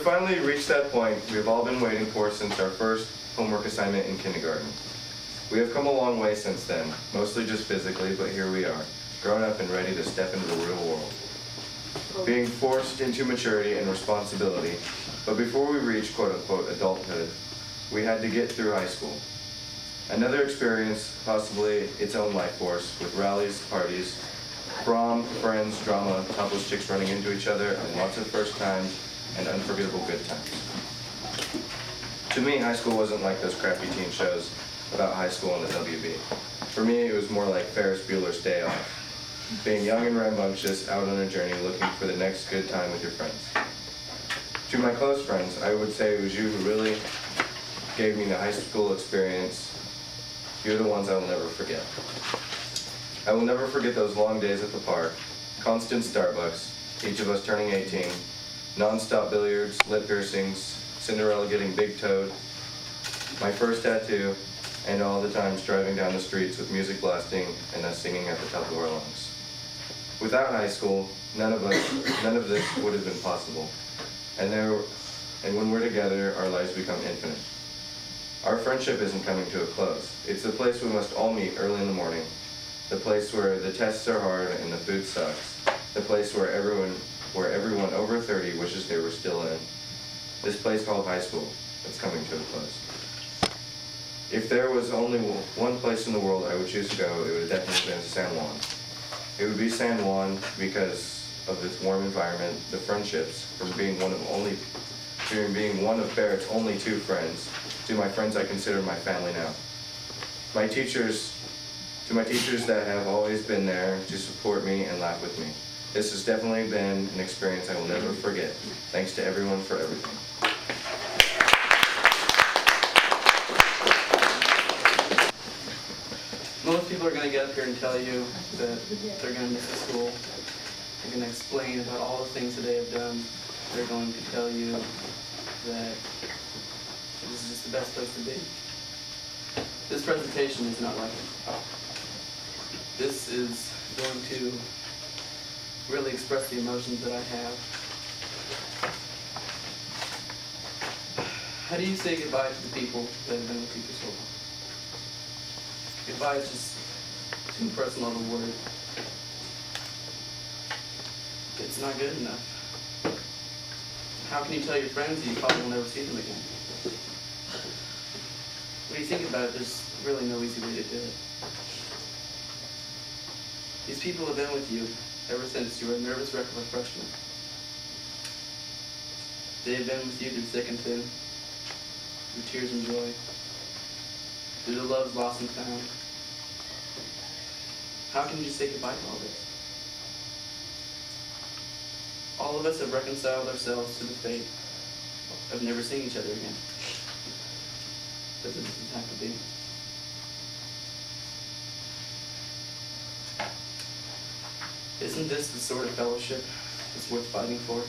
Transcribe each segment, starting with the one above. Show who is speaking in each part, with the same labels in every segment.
Speaker 1: finally reached that point we have all been waiting for since our first homework assignment in kindergarten. We have come a long way since then, mostly just physically, but here we are, grown up and ready to step into the real world. Being forced into maturity and responsibility, but before we reach quote-unquote adulthood, we had to get through high school. Another experience, possibly its own life force, with rallies, parties, prom, friends, drama, topless chicks running into each other, and lots of first times and unforgettable good times. To me, high school wasn't like those crappy teen shows about high school on the WB. For me, it was more like Ferris Bueller's Day Off. Being young and rambunctious, out on a journey looking for the next good time with your friends. To my close friends, I would say it was you who really gave me the high school experience. You're the ones I will never forget. I will never forget those long days at the park, constant Starbucks, each of us turning 18, non-stop billiards, lip piercings, Cinderella getting big-toed, my first tattoo, and all the times driving down the streets with music blasting and us singing at the top of our lungs. Without high school, none of this would have been possible. And when we're together, our lives become infinite. Our friendship isn't coming to a close. It's the place we must all meet early in the morning, the place where the tests are hard and the food sucks, the place where everyone over 30 wishes they were still in, this place called high school that's coming to a close. If there was only one place in the world I would choose to go, it would have definitely been San Juan. It would be San Juan because of its warm environment, the friendships, from being one of Barrett's only 2 friends, to my friends I consider my family now. To my teachers that have always been there to support me and laugh with me. This has definitely been an experience I will never forget. Thanks to everyone for everything.
Speaker 2: Most people are going to get up here and tell you that they're going to miss the school. They're going to explain about all the things that they have done. They're going to tell you that this is just the best place to be. This presentation is not like it. This is going to really express the emotions that I have. How do you say goodbye to the people that have been with you for so long? Goodbye is just too personal of a word. It's not good enough. How can you tell your friends that you probably will never see them again? When you think about it, there's really no easy way to do it. These people have been with you ever since you were a nervous wreck of a freshman. They have been with you through thick and thin, through tears and joy, through the loves lost and found. How can you say goodbye to all this? All of us have reconciled ourselves to the fate of never seeing each other again. But this doesn't have to be. Isn't this the sort of fellowship that's worth fighting for?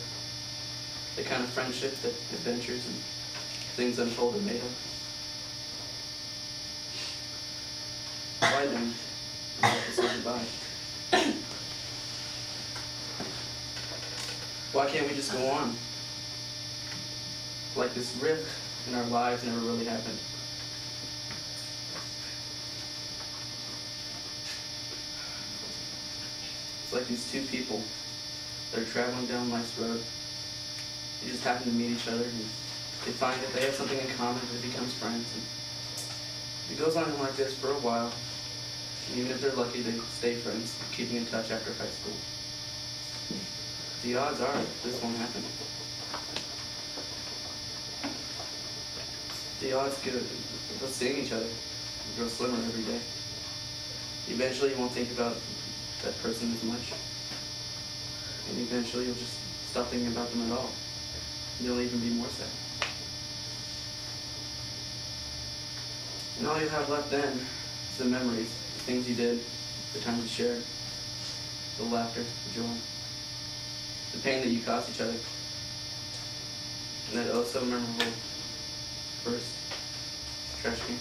Speaker 2: The kind of friendship that adventures and things unfold are made of? Why then, we have to say goodbye? Why can't we just go on? Like this rift in our lives never really happened. It's like these 2 people that are traveling down life's road. They just happen to meet each other and they find that they have something in common and it becomes friends. And it goes on like this for a while. And even if they're lucky, they stay friends, keeping in touch after high school. The odds are this won't happen. The odds good of us seeing each other grow slimmer every day. Eventually you won't think about that person as much. And eventually you'll just stop thinking about them at all. And you'll even be more sad. And all you have left then is the memories, the things you did, the times you shared, the laughter, the joy, the pain that you caused each other, and that oh so memorable first trash can.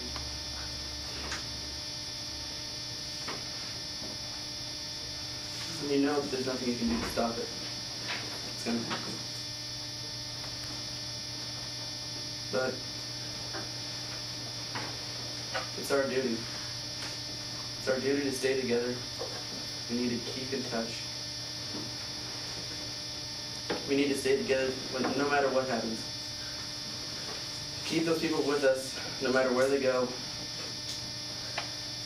Speaker 2: And you know that there's nothing you can do to stop it. It's gonna happen. but it's our duty. It's our duty to stay together. We need to keep in touch. We need to stay together no matter what happens. Keep those people with us no matter where they go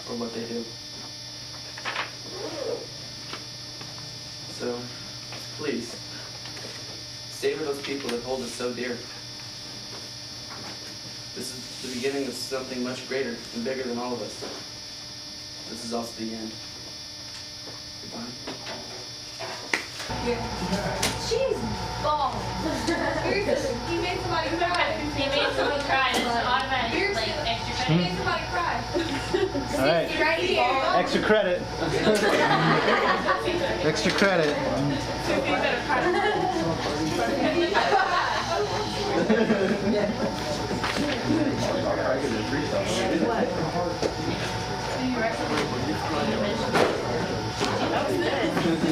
Speaker 2: or what they do. So, please, stay with those people that hold us so dear. This is the beginning of something much greater and bigger than all of us. This is also the end. Goodbye.
Speaker 3: She's bald. Seriously, he made somebody cry.
Speaker 4: He made somebody cry. It's automatic, like extra
Speaker 3: He
Speaker 4: credit.
Speaker 3: made somebody cry.
Speaker 5: All right.
Speaker 3: Right here.
Speaker 5: Extra credit. Extra credit.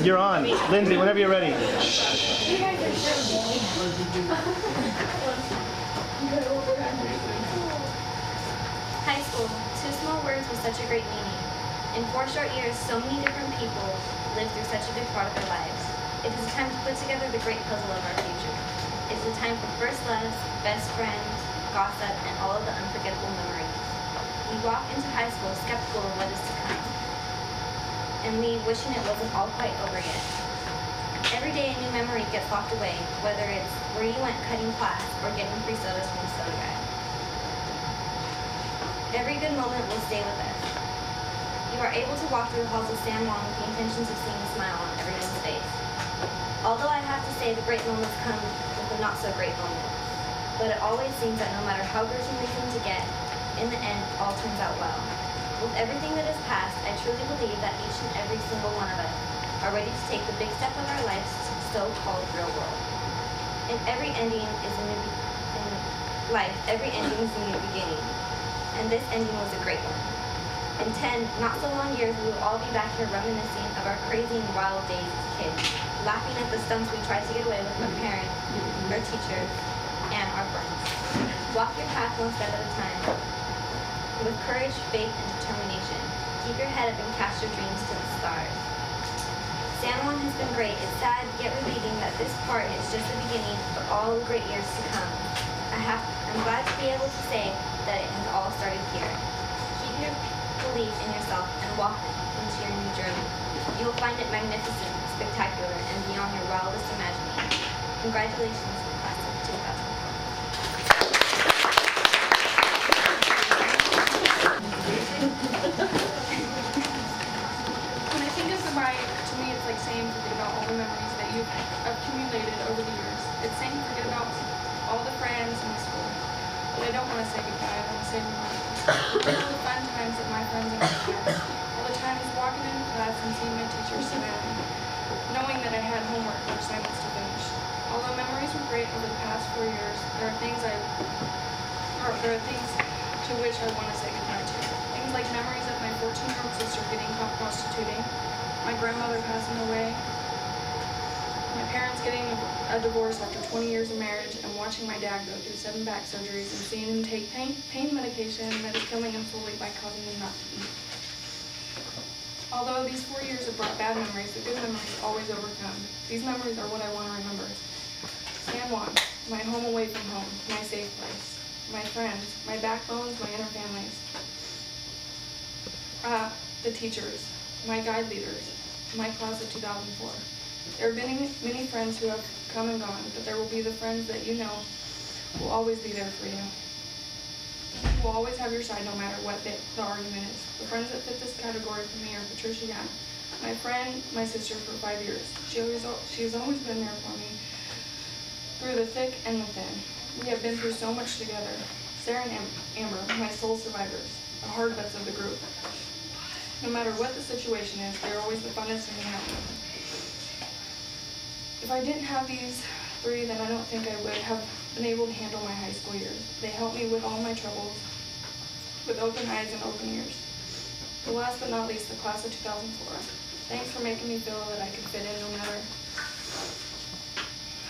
Speaker 5: You're on. Lindsay, whenever you're ready.
Speaker 6: High school, two small words with such a great meaning. In 4 short years, so many different people lived through such a big part of their lives. It is a time to put together the great puzzle of our future. It is a time for first loves, best friends, gossip, and all of the unforgettable memories. We walk into high school skeptical of what is to come, and leave wishing it wasn't all quite over yet. Every day a new memory gets locked away, whether it's where you went cutting class or getting free sodas from the soda guy. Every good moment will stay with us. You are able to walk through the halls of San Juan with the intentions of seeing a smile on everyone's face. Although I have to say the great moments come with the not so great moments, but it always seems that no matter how gruesome they seem to get, in the end, all turns out well. With everything that has passed, I truly believe that each and every single one of us are ready to take the big step of our lives to the so-called real world. In every ending is a new in life, every ending is a new beginning. And this ending was a great one. In 10 not so long years, we will all be back here reminiscing of our crazy and wild days as kids, laughing at the stunts we tried to get away with our parents, our teachers, and our friends. Walk your path one step at a time. With courage, faith, and determination. Keep your head up and cast your dreams to the stars. San Juan has been great. It's sad yet relieving that this part is just the beginning for all the great years to come. I'm glad to be able to say that it has all started here. Keep your belief in yourself and walk into your new journey. You will find it magnificent, spectacular, and beyond your wildest imagining. Congratulations, class of 2000.
Speaker 7: When I think of goodbye, to me it's like saying forget about all the memories that you've accumulated over the years. It's saying forget about all the friends in the school. But I don't want to say goodbye, I want to say goodbye. All the fun times that my friends and I had. All the times walking into class and seeing my teachers smiling. Knowing that I had homework or assignments to finish. Although memories were great over the past 4 years, there are things to which I want to say goodbye to. Things like memories of my 14-year-old sister getting caught prostituting, my grandmother passing away, my parents getting a divorce after 20 years of marriage, and watching my dad go through 7 back surgeries and seeing him take pain medication that is killing him slowly by causing him not to eat. Although these 4 years have brought bad memories, the good memories always overcome. These memories are what I want to remember. San Juan, my home away from home, my safe place. My friends, my backbones, my inner families. The teachers, my guide leaders, my class of 2004. There have been many friends who have come and gone, but there will be the friends that you know will always be there for you. Will always have your side no matter what the argument is. The friends that fit this category for me are Patricia Young, my friend, my sister for 5 years. She has always been there for me through the thick and the thin. We have been through so much together. Sarah and Amber, my sole survivors, the hard butts of the group. No matter what the situation is, they're always the funnest and the happiest. If I didn't have these 3, then I don't think I would have been able to handle my high school years. They helped me with all my troubles, with open eyes and open ears. The last but not least, the class of 2004. Thanks for making me feel that I could fit in no matter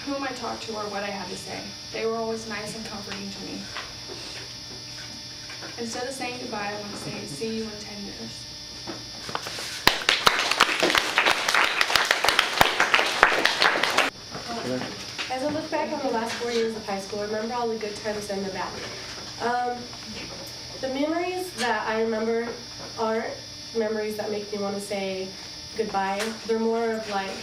Speaker 7: whom I talked to or what I had to say. They were always nice and comforting to me. Instead of saying goodbye, I want to say see you in 10 years.
Speaker 8: As I look back on the last 4 years of high school, I remember all the good times and the bad. The memories that I remember aren't memories that make me want to say goodbye. They're more of like,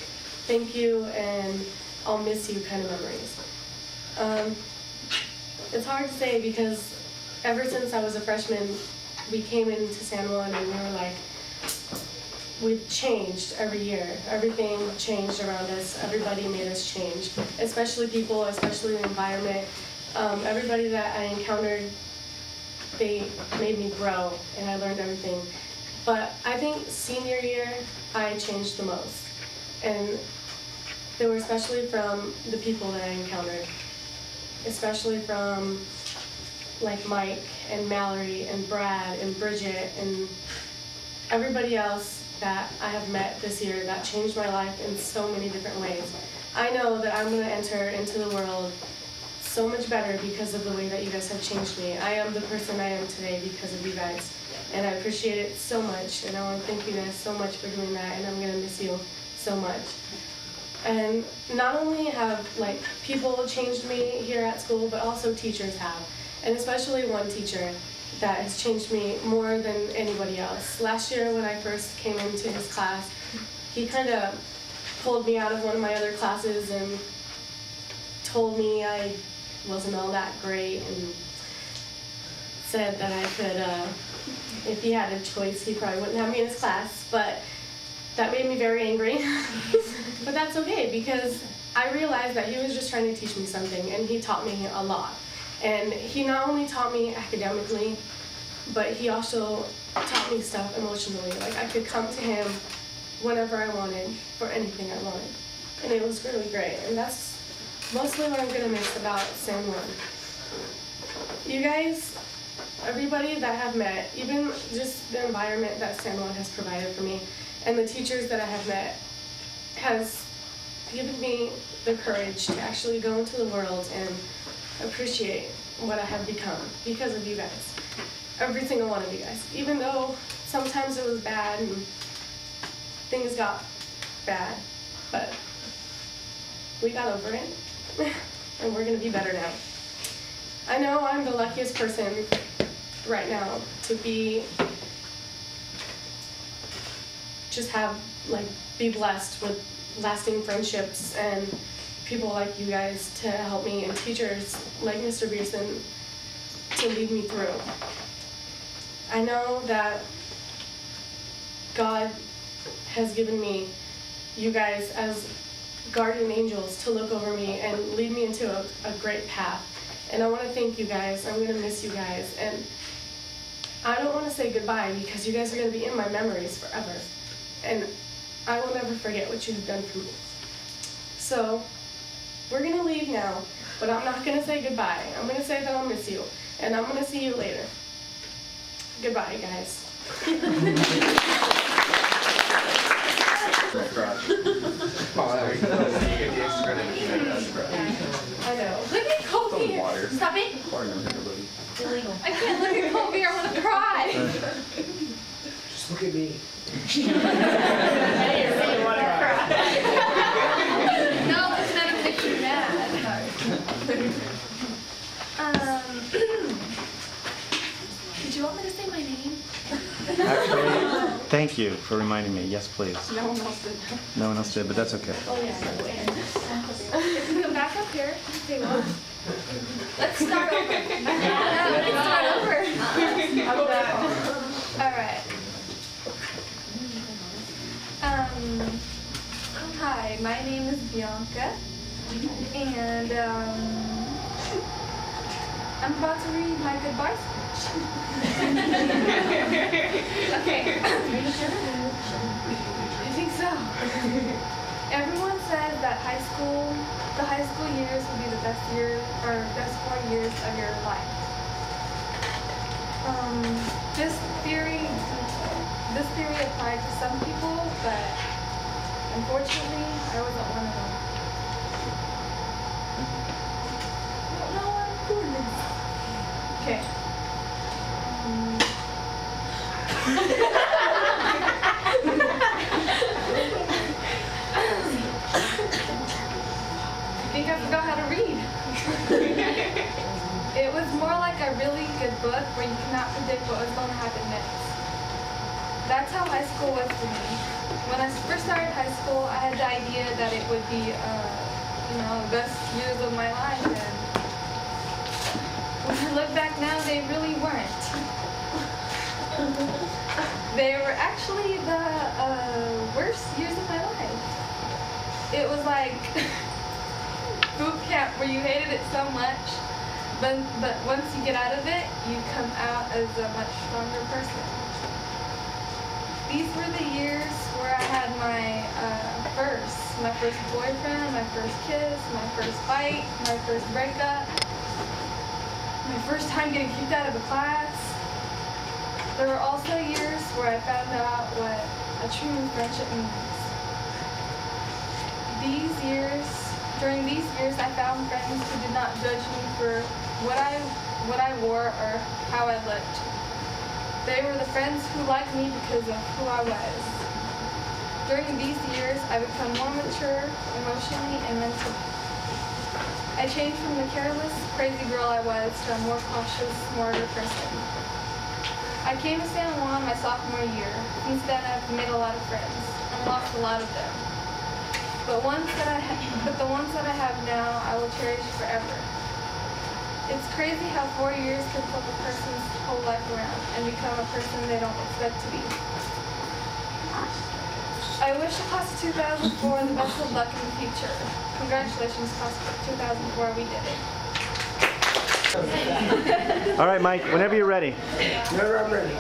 Speaker 8: thank you and I'll miss you kind of memories. It's hard to say because ever since I was a freshman, we came into San Juan and we were like, we've changed every year. Everything changed around us. Everybody made us change, especially people, especially the environment. Everybody that I encountered, they made me grow and I learned everything. But I think senior year, I changed the most. And they were especially from the people that I encountered, especially from like Mike and Mallory and Brad and Bridget and everybody else that I have met this year that changed my life in so many different ways. I know that I'm going to enter into the world so much better because of the way that you guys have changed me. I am the person I am today because of you guys, and I appreciate it so much, and I want to thank you guys so much for doing that, and I'm going to miss you so much. And not only have like people changed me here at school, but also teachers have, and especially one teacher that has changed me more than anybody else. Last year when I first came into his class, he kind of pulled me out of one of my other classes and told me I wasn't all that great and said that I could, if he had a choice, he probably wouldn't have me in his class, but that made me very angry. But that's okay because I realized that he was just trying to teach me something and he taught me a lot. And he not only taught me academically, but he also taught me stuff emotionally. Like I could come to him whenever I wanted for anything I wanted. And it was really great. And that's mostly what I'm gonna miss about San Juan. You guys, everybody that I've met, even just the environment that San Juan has provided for me, and the teachers that I have met, has given me the courage to actually go into the world and appreciate what I have become because of you guys. Every single one of you guys. Even though sometimes it was bad and things got bad, but we got over it and we're gonna be better now. I know I'm the luckiest person right now to be, be blessed with lasting friendships and people like you guys to help me and teachers like Mr. Beerson to lead me through. I know that God has given me you guys as guardian angels to look over me and lead me into a great path. And I want to thank you guys. I'm going to miss you guys. And I don't want to say goodbye because you guys are going to be in my memories forever. And I will never forget what you've done for me. So we're going to leave now, but I'm not going to say goodbye. I'm going to say that I'll miss you. And I'm going to see you later. Goodbye, guys. I know.
Speaker 3: Look at Kulvir. Stop it. Illegal. I can't look at Kulvir. I want to cry.
Speaker 9: Just look at me.
Speaker 3: No, it's not a makes you mad. Did you want me to say my name?
Speaker 5: Actually, thank you for reminding me. Yes, please.
Speaker 7: No one else did.
Speaker 5: No one else did, but that's okay.
Speaker 3: Oh, yeah. If you come back up here, say what? Let's start over. Let's start over. All right. Hi, my name is Bianca, and I'm about to read my goodbye speech. Okay. Are you sure? You think so? Everyone says that the high school years will be the best year or best 4 years of your life. This theory applied to some people, but unfortunately, I wasn't one of them. Okay. I think I forgot how to read. It was more like a really good book where you cannot predict what was going to happen next. That's how high school was for me. When I first started high school, I had the idea that it would be, the best years of my life, and when I look back now, they really weren't. They were actually the worst years of my life. It was like boot camp where you hated it so much, but once you get out of it, you come out as a much stronger person. These were the years where I had my first boyfriend, my first kiss, my first fight, my first breakup, my first time getting kicked out of a class. There were also years where I found out what a true friendship means. During these years, I found friends who did not judge me for what I wore or how I looked. They were the friends who liked me because of who I was. During these years, I became more mature emotionally and mentally. I changed from the careless, crazy girl I was to a more cautious, smarter person. I came to San Juan my sophomore year. Since then, I've made a lot of friends and lost a lot of them. But the ones that I have now, I will cherish forever. It's crazy how 4 years can flip a person's whole life around and become a person they don't expect to be. I wish the class of 2004 the best of luck in the future. Congratulations, class of 2004, we did it.
Speaker 5: All right, Mike, whenever you're ready.
Speaker 9: Whenever I'm ready.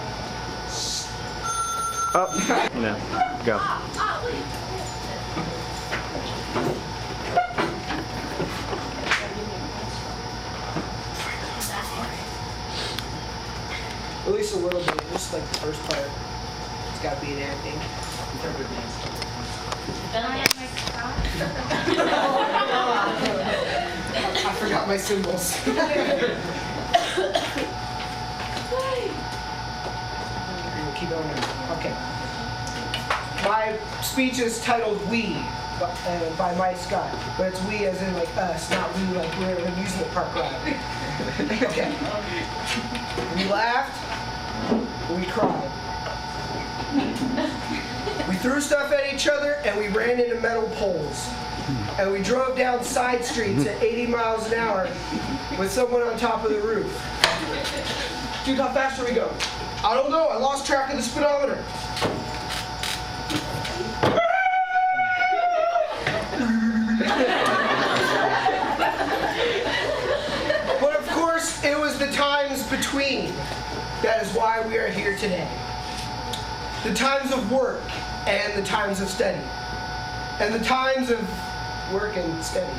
Speaker 5: Oh, no, go.
Speaker 9: At least a little bit, just like the first part. It's got to be an acting. I forgot my symbols. Keep going. Okay. My speech is titled "We" by Mike Scott, but it's "we" as in like us, not "we" like we're an amusement park ride. Okay. We laughed. We cried. We threw stuff at each other and we ran into metal poles. And we drove down side streets at 80 miles an hour with someone on top of the roof. Dude, how fast are we going? I don't know. I lost track of the speedometer. But of course, it was the times between. That is why we are here today. The times of work and the times of study. And the times of work and study.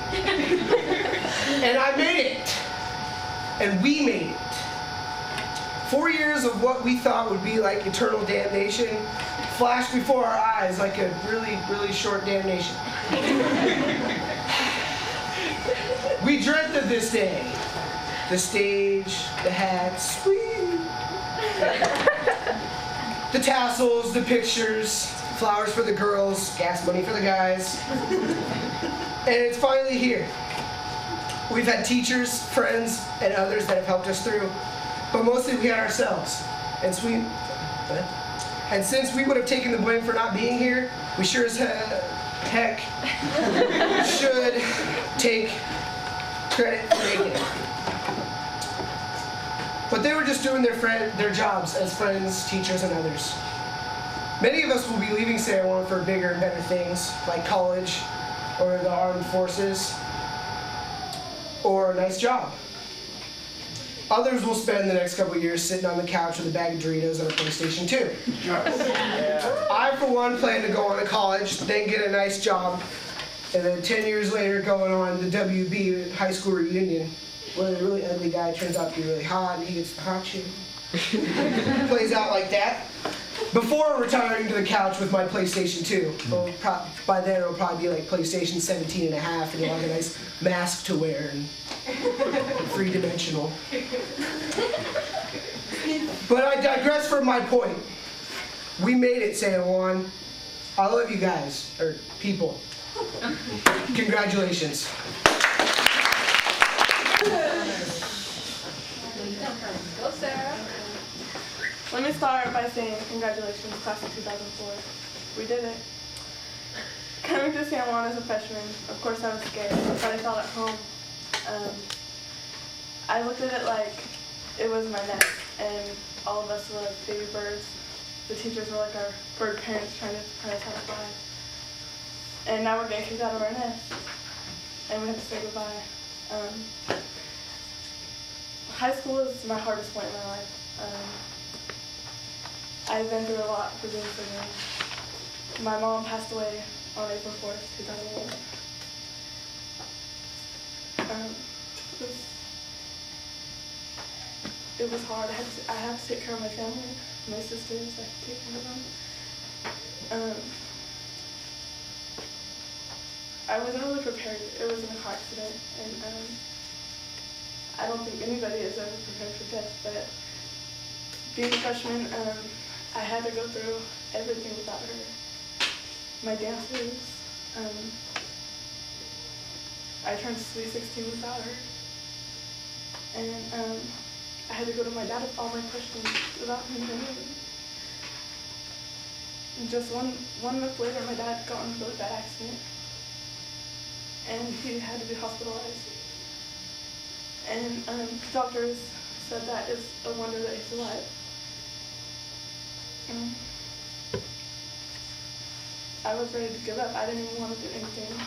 Speaker 9: And I made it. And we made it. 4 years of what we thought would be like eternal damnation flashed before our eyes like a really, really short damnation. We dreamt of this day. The stage, the hats, the tassels, the pictures, flowers for the girls, gas money for the guys. And it's finally here. We've had teachers, friends, and others that have helped us through, but mostly we had ourselves. And since we would have taken the blame for not being here, we sure as heck should take credit for making it. But they were just doing their jobs as friends, teachers, and others. Many of us will be leaving San Juan for bigger and better things, like college, or the armed forces, or a nice job. Others will spend the next couple of years sitting on the couch with a bag of Doritos and a PlayStation 2. I, for one, plan to go on to college, then get a nice job, and then 10 years later going on the WB high school reunion, where the really ugly guy turns out to be really hot and he gets the hot chick. Plays out like that. Before retiring to the couch with my PlayStation 2. Well, by then it'll probably be like PlayStation 17 and a half, and you'll have a nice mask to wear and three-dimensional. But I digress from my point. We made it, San Juan. I love you guys, or people. Congratulations.
Speaker 3: Go, Sarah.
Speaker 7: Let me start by saying congratulations, class of 2004. We did it. Coming to San Juan as a freshman, of course I was scared, but I felt at home. I looked at it like it was my nest, and all of us were like baby birds. The teachers were like our bird parents trying to teach us how to fly. And now we're getting kicked out of our nest, and we have to say goodbye. High school is my hardest point in my life. I've been through a lot for being so young. My mom passed away on April 4th, 2001. It was hard. I had to take care of my family, my sisters. I had to take care of them. I wasn't really prepared. It was in a car accident, and I don't think anybody is ever prepared for death. But being a freshman, I had to go through everything without her. My dances. I turned Sweet 16 without her. And I had to go to my dad with all my questions without him knowing. And just one month later, my dad got in a really bad accident. And he had to be hospitalized. And doctors said that it's a wonder that he's alive. I was ready to give up. I didn't even want to do anything.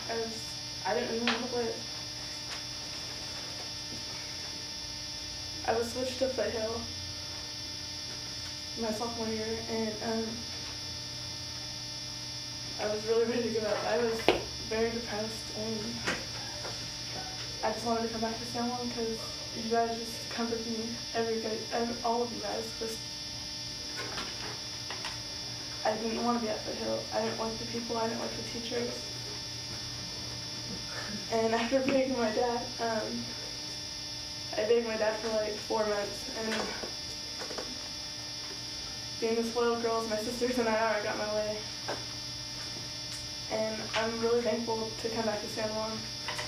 Speaker 7: I didn't even want to live. I was switched to Foothill my sophomore year, and I was really ready to give up. I was very depressed, and I just wanted to come back to San Juan because you guys just comfort me. All of you guys just. I didn't want to be at Foothill. I didn't like the people. I didn't like the teachers. And after begging my dad, I begged my dad for like 4 months, and being the spoiled girls, my sisters and I got my way. And I'm really thankful to come back to San Juan.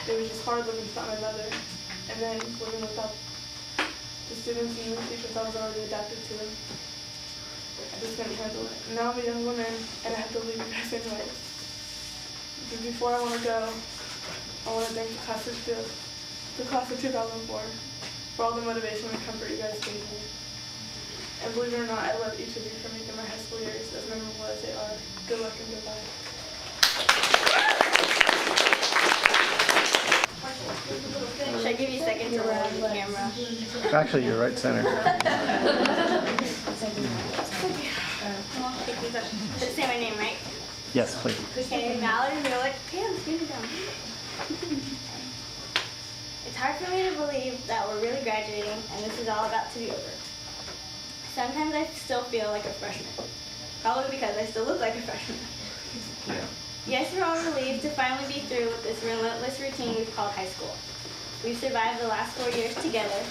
Speaker 7: It was just hard living without my mother, and then living without the students and the teachers I was already adapted to. I just couldn't handle it. And now I'm a young woman, and I have to leave you guys anyways. But before I want to go, I want to thank the class of 2004 for all the motivation and comfort you guys gave me. And believe it or not, I love each of you for making my high school years as memorable as they are. Good luck and goodbye.
Speaker 6: Should I give you a second to run the camera?
Speaker 5: Actually, you're right center.
Speaker 6: Does it say my name right?
Speaker 5: Yes, please.
Speaker 6: Okay, Mallory Muolic. Damn, excuse me down. It's hard for me to believe that we're really graduating and this is all about to be over. Sometimes I still feel like a freshman. Probably because I still look like a freshman. Yes, we're all relieved to finally be through with this relentless routine we've called high school. We've survived the last 4 years together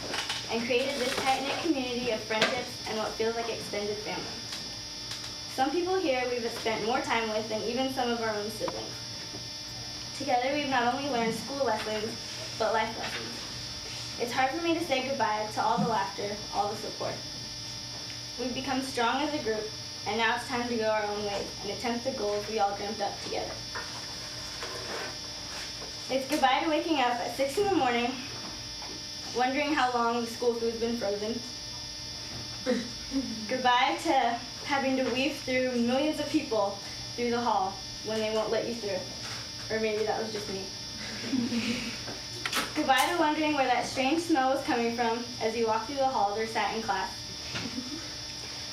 Speaker 6: and created this tight-knit community of friendships and what feels like extended family. Some people here we've spent more time with than even some of our own siblings. Together we've not only learned school lessons, but life lessons. It's hard for me to say goodbye to all the laughter, all the support. We've become strong as a group, and now it's time to go our own ways and attempt the goals we all dreamt up together. It's goodbye to waking up at 6 in the morning, wondering how long the school food's been frozen. Goodbye to having to weave through millions of people through the hall when they won't let you through. Or maybe that was just me. Goodbye to wondering where that strange smell was coming from as you walked through the halls or sat in class.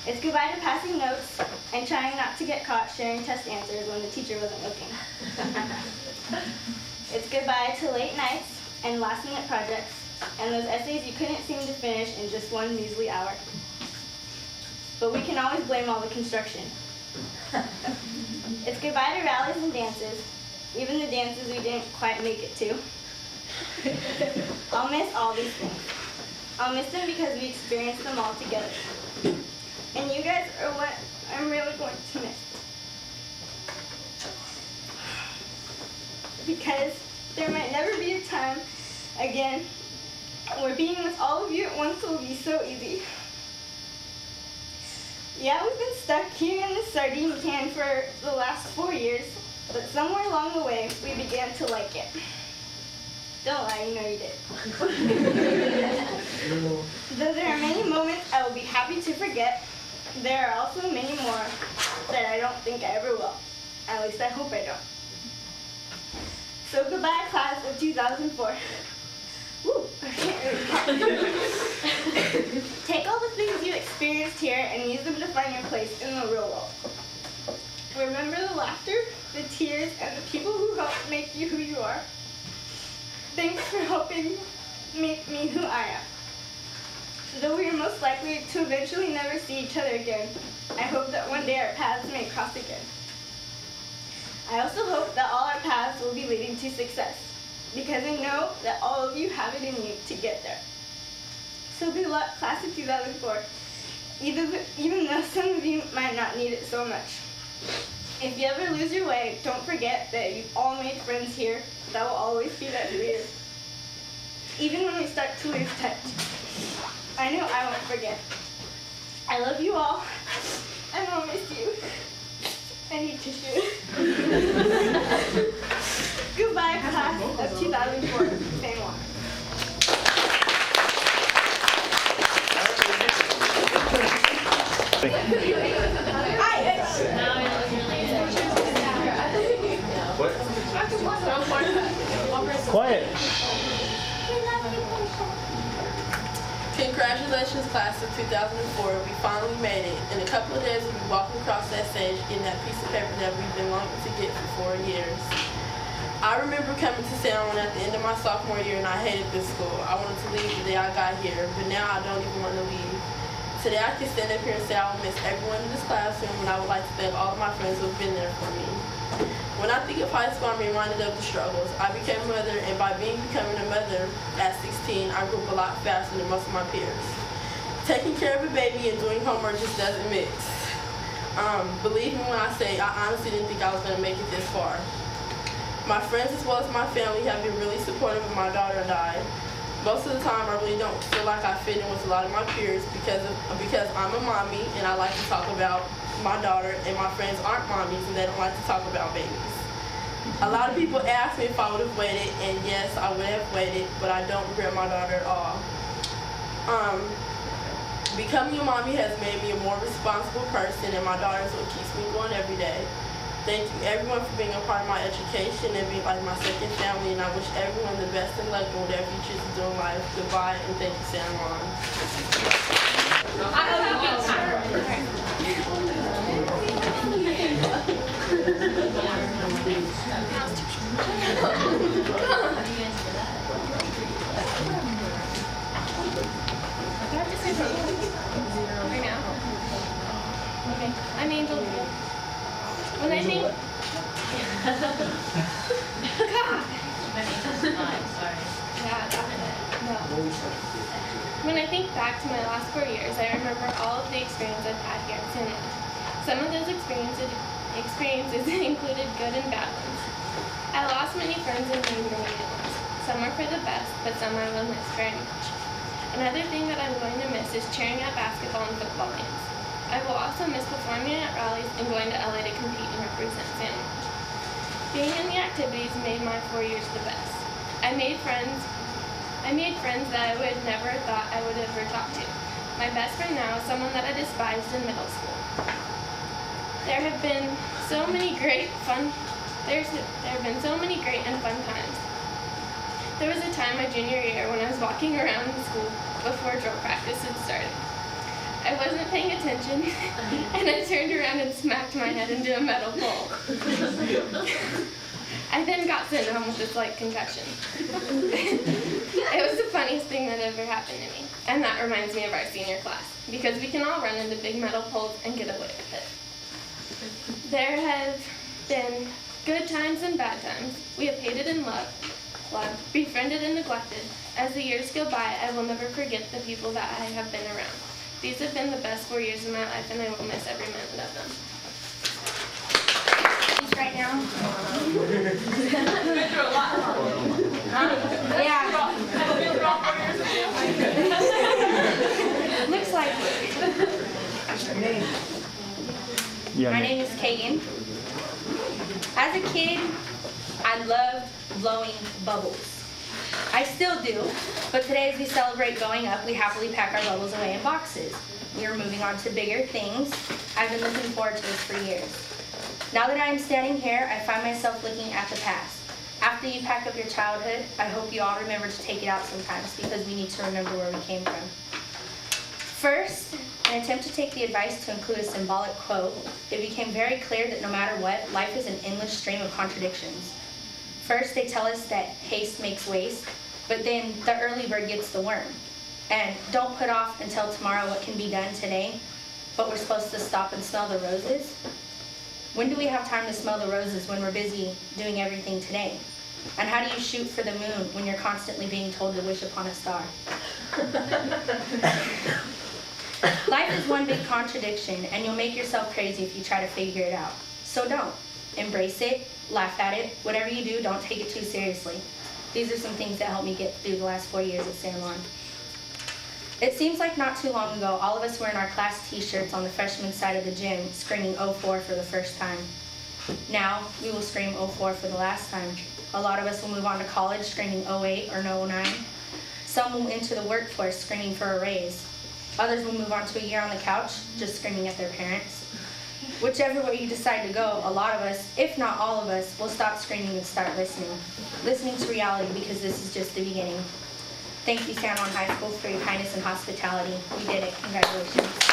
Speaker 6: It's goodbye to passing notes and trying not to get caught sharing test answers when the teacher wasn't looking. It's goodbye to late nights and last-minute projects and those essays you couldn't seem to finish in just one measly hour. But we can always blame all the construction. It's goodbye to rallies and dances, even the dances we didn't quite make it to. I'll miss all these things.
Speaker 10: I'll miss them because we experienced them all together. And you guys are what I'm really going to miss. Because there might never be a time again where being with all of you at once will be so easy. Yeah, we've been stuck here in the sardine can for the last 4 years, but somewhere along the way, we began to like it. Don't lie, you know you did. Though there are many moments I will be happy to forget, there are also many more that I don't think I ever will. At least I hope I don't. So goodbye, class of 2004. Woo, I can't really talk. Take all the things you experienced here and use them to find your place in the real world. Remember the laughter, the tears, and the people who helped make you who you are. Thanks for helping make me who I am. Though we are most likely to eventually never see each other again, I hope that one day our paths may cross again. I also hope that all our paths will be leading to success, because I know that all of you have it in you to get there. So good luck, class of 2004, even though some of you might not need it so much. If you ever lose your way, don't forget that you've all made friends here that will always be there for you. Even when we start to lose touch, I know I won't forget. I love you all, and I'll miss you. I need tissue. Goodbye, class of 2004. Same one.
Speaker 5: Quiet.
Speaker 11: Congratulations, class of 2004. We finally made it. In a couple of days, we'll be walking across that stage, getting that piece of paper that we've been longing to get for 4 years. I remember coming to San Juan at the end of my sophomore year, and I hated this school. I wanted to leave the day I got here, but now I don't even want to leave. Today, I can stand up here and say I will miss everyone in this classroom, and I would like to thank all of my friends who have been there for me. When I think of high school, I'm reminded of the struggles. I became a mother, and by becoming a mother at 16, I grew up a lot faster than most of my peers. Taking care of a baby and doing homework just doesn't mix. Believe me when I say I honestly didn't think I was going to make it this far. My friends as well as my family have been really supportive of my daughter and I. Most of the time, I really don't feel like I fit in with a lot of my peers because I'm a mommy and I like to talk about my daughter, and my friends aren't mommies and they don't like to talk about babies. A lot of people ask me if I would have waited, and yes, I would have waited, but I don't regret my daughter at all. Becoming a mommy has made me a more responsible person, and my daughter is what keeps me going every day. Thank you everyone for being a part of my education and being like my second family, and I wish everyone the best in luck in whatever you choose to do in life. Goodbye, and thank you, San Juan.
Speaker 7: Right now? Okay. I'm Angel. When I think... When I think back to my last 4 years, I remember all of the experience I've had here at San Juan. Some of those experiences included good and bad ones. I lost many friends and made many new ones. Some were for the best, but some I will miss very much. Another thing that I'm going to miss is cheering at basketball and football games. I will also miss performing at rallies and going to LA to compete and represent San Juan. Being in the activities made my 4 years the best. I made friends that I would never thought I would ever talk to. My best friend now is someone that I despised in middle school. There have been so many great and fun times. There was a time my junior year when I was walking around the school before drill practice had started. I wasn't paying attention, and I turned around and smacked my head into a metal pole. I then got sent home with a slight concussion. It was the funniest thing that ever happened to me, and that reminds me of our senior class, because we can all run into big metal poles and get away with it. There have been good times and bad times. We have hated and loved, befriended and neglected,
Speaker 12: As the years go by, I will never forget the people that I have been around. These have been the best 4 years of my life, and I will miss every minute of them.
Speaker 6: Right now?
Speaker 4: Been through a lot.
Speaker 6: Yeah.
Speaker 13: Looks like
Speaker 5: Yeah,
Speaker 13: my name is Kegan. As a kid, I loved blowing bubbles. I still do, but today as we celebrate growing up, we happily pack our bubbles away in boxes. We are moving on to bigger things. I've been looking forward to this for years. Now that I am standing here, I find myself looking at the past. After you pack up your childhood, I hope you all remember to take it out sometimes because we need to remember where we came from. First, in an attempt to take the advice to include a symbolic quote, it became very clear that no matter what, life is an endless stream of contradictions. First, they tell us that haste makes waste, but then the early bird gets the worm. And don't put off until tomorrow what can be done today, but we're supposed to stop and smell the roses. When do we have time to smell the roses when we're busy doing everything today? And how do you shoot for the moon when you're constantly being told to wish upon a star? Life is one big contradiction, and you'll make yourself crazy if you try to figure it out. So don't. Embrace it, laugh at it. Whatever you do, don't take it too seriously. These are some things that helped me get through the last 4 years at San Juan. It seems like not too long ago, all of us were in our class t-shirts on the freshman side of the gym, screaming 04 for the first time. Now, we will scream 04 for the last time. A lot of us will move on to college screaming 08 or 09. Some will enter the workforce screaming for a raise. Others will move on to a year on the couch, just screaming at their parents. Whichever way you decide to go, a lot of us, if not all of us, will stop screaming and start listening. Listening to reality because this is just the beginning. Thank you, San Juan High School, for your kindness and hospitality. We did it. Congratulations.